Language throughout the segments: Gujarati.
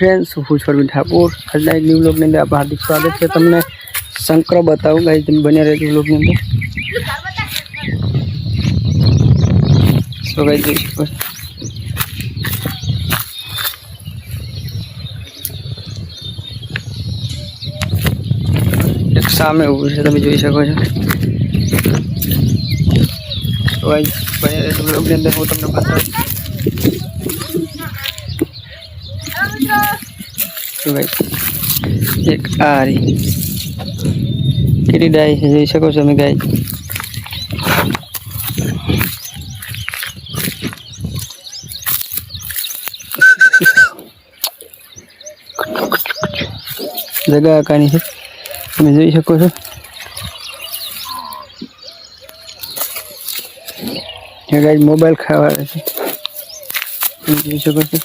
फ्रेंड्स हूँ परवीन ठाकुर आज एक न्यू व्लॉग में आप हार्दिक स्वागत है। तमने शंकर बताऊँ गाइस तुम बने रहे व्लॉग में सो गाइस एक सामे ऊभું છે તમે જોઈ શકો છો। તો ગાइस બને રहे વ્લોગ ની અંદર હું તમને બતાવું। तो गाइस एक आ रही केरी डाई જોઈ શકો છો તમે ગાइस। जगह कानी है તમે જોઈ શકો છો। ये गाइस मोबाइल खावा है જોઈ શકો છો।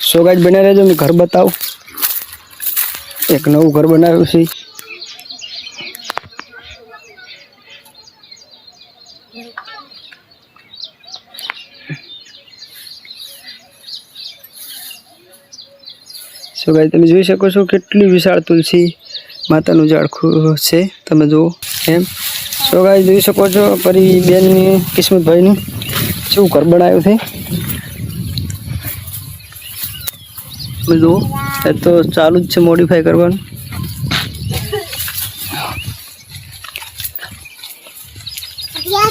सो गाइस बने रहे मैं घर बताऊँ एक नवु घर बनाव्યું છે। सो गाइस તમે જોઈ શકો છો કેટલી વિશાળ તુલસી માતાનું ઝાડખું છે તમે જો એમ। सो गाइस જોઈ શકો છો પરી બેનની કિસ્મતભાઈનું શું ઘર બનાવ્યું છે जो तो चालू है मॉडिफाई करवान।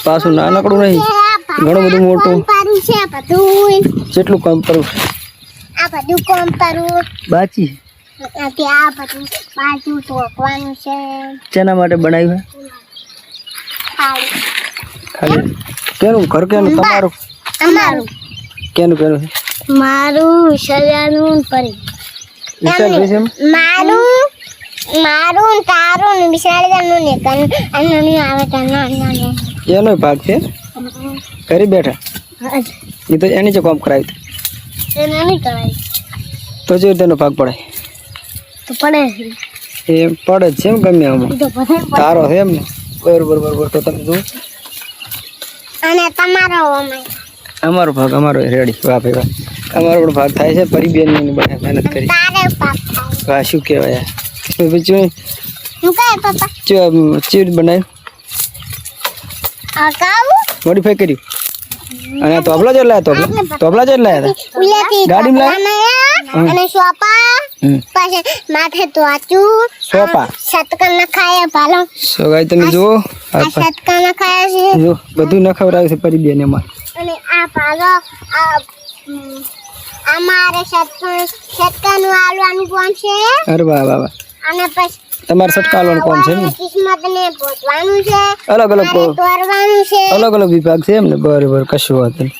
पासू नानकड़ू नहीं घणो बधु मोटो जेटलू काम करू आ बधु काम करू बाची आ बधु बाजू ठोकवानुं छे चेना माटे बनाव्યું है खाली केनु घर केनु તમારું અમારું केनु केनु मारू विशालनु परी विशाल विषम मारू मारू तारू विशालनु ने कन अननी आवे तनो अनने एनो भाग छे घरे बैठा ये तो एनी जो काम कराई एने नहीं कराई तो जो तेनो भाग पड़े तो पड़े ए पड़े छे गमे हम तारो है एम बरोबर तो તમે જો અને તમારો અમારો भाग અમારો रेडी वाह भाई वाह અમારો પણ ભાગ થાય છે પરી બેન ની બને મહેનત કરી તારે ભાગ થાય વાહ શું કહેવાય કિસ્મત બચ્ચો શું કહે પાપા ચીડ બનાવી આ કાઉ મોડિફાઈ કર્યું અને તોબલા જ લાયા તોબલા જ લાયા ગાડીમાં લાયા અને સોપા પાછે માથે તો આચું સોપા સતકા નખાયા ભાલો સો ગાઈ તમે જો આ સતકા નખાયા છે જો બધું નખવરાયું છે પરી બેન એમાં અને આ ભાલો આ અમારે સટકાનું આલવાનું કોણ છે અરે વાહ વાહ વાહ અને પછી તમારે સટકાવાનું કોણ છે ને કિસ્મતને પોતવાનું છે અલગ અલગ તોરવાનું છે અલગ અલગ વિભાગ છે એમને બરાબર કશું વાત નહીં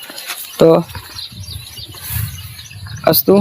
તો અસ્તુ